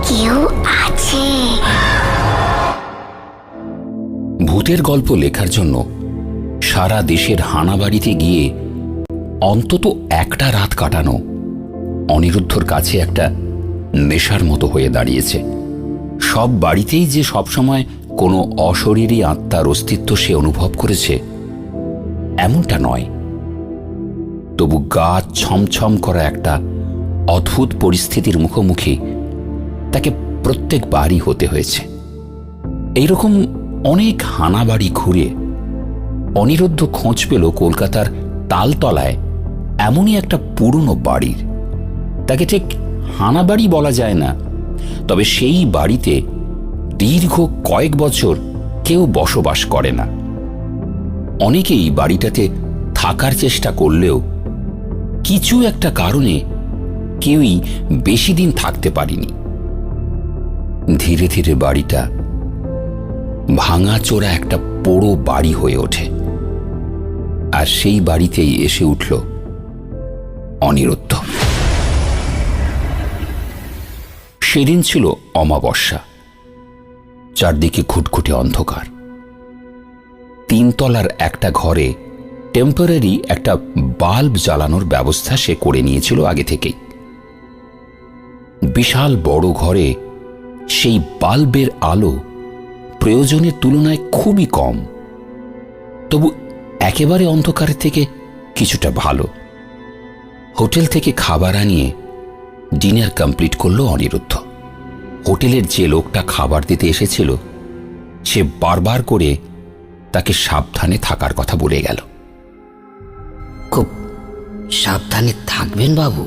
কেউ আছে। ভূতের গল্প লেখার জন্য সারা দেশের হানাবাড়িতে গিয়ে অন্তত একটা রাত কাটানো অনিরুদ্ধর কাছে একটা নেশার মতো হয়ে দাঁড়িয়েছে। সব বাড়িতেই যে সবসময় কোনো অশরীরী আত্মার অস্তিত্ব সে অনুভব করেছে এমনটা নয়, তবু গা ছমছম করা একটা অদ্ভুত পরিস্থিতির মুখোমুখি তাকে প্রত্যেকবারই হতে হয়েছে। এইরকম অনেক হানাবাড়ি ঘুরে অনিরুদ্ধ খোঁজ পেল কলকাতার তালতলায় এমনই একটা পুরনো বাড়ির। তাকে ঠিক হানাবাড়ি বলা যায় না, তবে সেই বাড়িতে দীর্ঘ কয়েক বছর কেউ বসবাস করে না। অনেকেই বাড়িটাতে থাকার চেষ্টা করলেও কিছু একটা কারণে কেউই বেশি দিন থাকতে পারেনি। ধীরে ধীরে বাড়িটা ভাঙাচোরা একটা পোড়ো বাড়ি হয়ে ওঠে, আর সেই বাড়িতেই এসে উঠল অনিরুদ্ধ। সেদিন ছিল অমাবস্যা, চারদিকে ঘুটঘুটে অন্ধকার। তিনতলার একটা ঘরে টেম্পোরারি একটা বাল্ব জ্বালানোর ব্যবস্থা সে করে নিয়েছিল আগে থেকেই। বিশাল বড় ঘরে সেই বাল্বের আলো প্রয়োজনের তুলনায় খুবই কম, তবু একেবারে অন্ধকারের থেকে কিছুটা ভালো। হোটেল থেকে খাবার আনিয়ে ডিনার কমপ্লিট করল অনিরুদ্ধ। হোটেলের যে লোকটা খাবার দিতে এসেছিল সে বারবার করে তাকে সাবধানে থাকার কথা বলে গেল। খুব সাবধানে থাকবেন বাবু,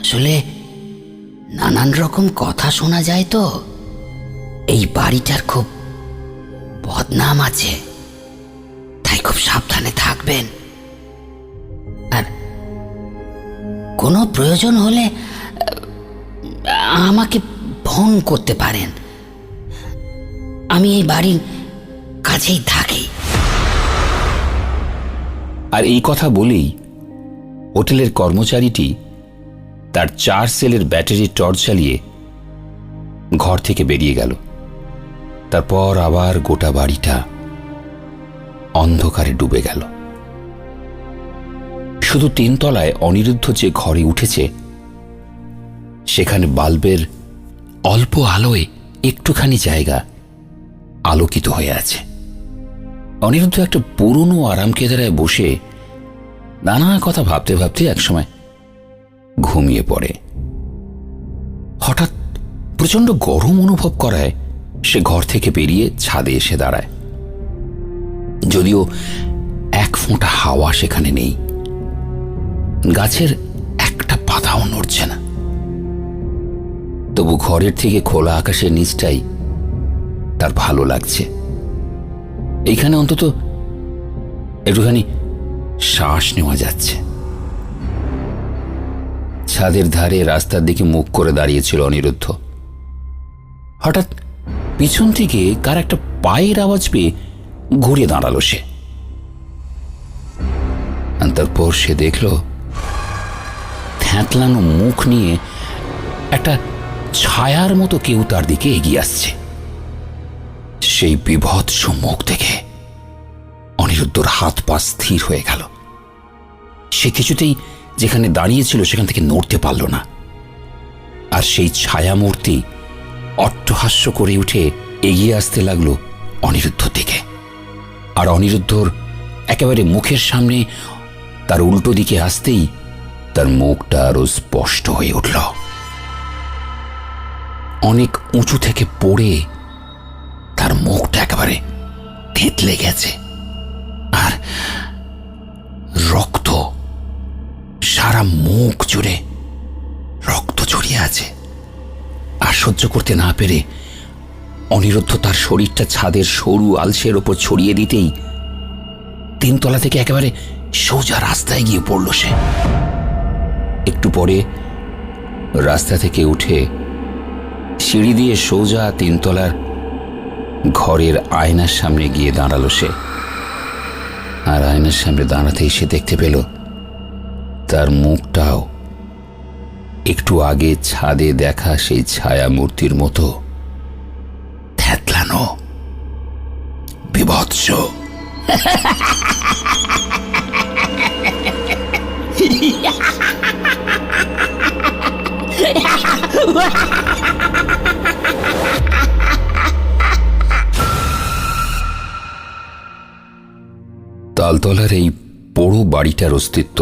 আসলে নানান রকম কথা শোনা যায় তো। এই বাড়িটার খুব বদনাম আছে, তাই খুব সাবধানে থাকবেন। আর কোনো প্রয়োজন হলে আমাকে ফোন করতে পারেন, আমি এই বাড়ির কাছেই থাকি। আর এই কথা বলেই হোটেলের কর্মচারীটি তার 4 সেলের ব্যাটারি টর্চ জ্বালিয়ে ঘর থেকে বেরিয়ে গেল। তারপর আবার গোটা বাড়িটা অন্ধকারে ডুবে গেল। শুধু তিনতলায় অনিরুদ্ধ যে ঘরে উঠেছে সেখানে বাল্বের অল্প আলোয় একটুখানি জায়গা আলোকিত হয়ে আছে। অনিরুদ্ধ একটা পুরনো আরাম কেদারায় বসে নানা কথা ভাবতে ভাবতে একসময় ঘুমিয়ে পড়ে। হঠাৎ প্রচণ্ড গরম অনুভব করায় সে ঘর থেকে বেরিয়ে ছাদে এসে দাঁড়ায়। যদিও এক ফোঁটা হাওয়া সেখানে নেই, গাছের একটা পাতাও নড়ছে না, তবু ঘরের থেকে খোলা আকাশের নিচটাই তার ভালো লাগছে। এইখানে অন্তত একটুখানি শ্বাস নেওয়া যাচ্ছে। ছাদের ধারে রাস্তার দিকে মুখ করে দাঁড়িয়েছিল অনিরুদ্ধ। হঠাৎ পিছন থেকে কার একটা পায়ের আওয়াজ পেয়ে ঘুরে দাঁড়ালো সে। তারপর সে দেখল থ্যাঁতলানো মুখ নিয়ে একটা ছায়ার মতো কেউ তার দিকে এগিয়ে আসছে। সেই বিভৎস মুখ দেখে অনিরুদ্ধর হাত পা স্থির হয়ে গেল। সে কিছুতেই যেখানে দাঁড়িয়েছিল সেখান থেকে নড়তে পারল না। আর সেই ছায়ামূর্তি অট্টহাস্য করে উঠে এগিয়ে আসতে লাগলো অনিরুদ্ধর দিকে। আর অনিরুদ্ধর একেবারে মুখের সামনে তার উল্টো দিকে আসতেই তার মুখটা আরো স্পষ্ট হয়ে উঠল। অনেক উঁচু থেকে পড়ে তার মুখটা একেবারে থেতলে গেছে, আর রক্ত সারা মুখ জুড়ে রক্ত ছড়িয়ে আছে। আর সহ্য করতে না পেরে অনিরুদ্ধ তার শরীরটা ছাদের সরু আলসের ওপর ছড়িয়ে দিতেই তিনতলা থেকে একেবারে সোজা রাস্তায় গিয়ে পড়ল সে। একটু পরে রাস্তা থেকে উঠে সিঁড়ি দিয়ে সোজা তিনতলার ঘরের আয়নার সামনে গিয়ে দাঁড়ালো সে। আর আয়নার সামনে দাঁড়াতেই সে দেখতে পেল তার মুখটাও একটু আগে ছাদে দেখা সেই ছায়া মূর্তির মতো থ্যাতলানো, বিভৎস। তালতলার এই পোড়ো বাড়িটার অস্তিত্ব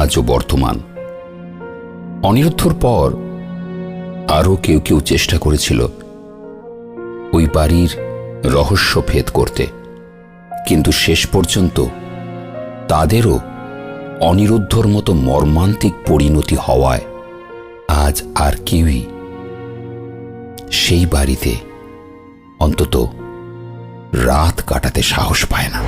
আজও বর্তমান। অনিরুদ্ধর পর আরও কেউ কেউ চেষ্টা করেছিল ওই বাড়ির রহস্য ভেদ করতে, কিন্তু শেষ পর্যন্ত তাদেরও অনিরুদ্ধর মতো মর্মান্তিক পরিণতি হওয়ায় আজ আর কেউই সেই বাড়িতে অন্তত রাত কাটাতে সাহস পায় না।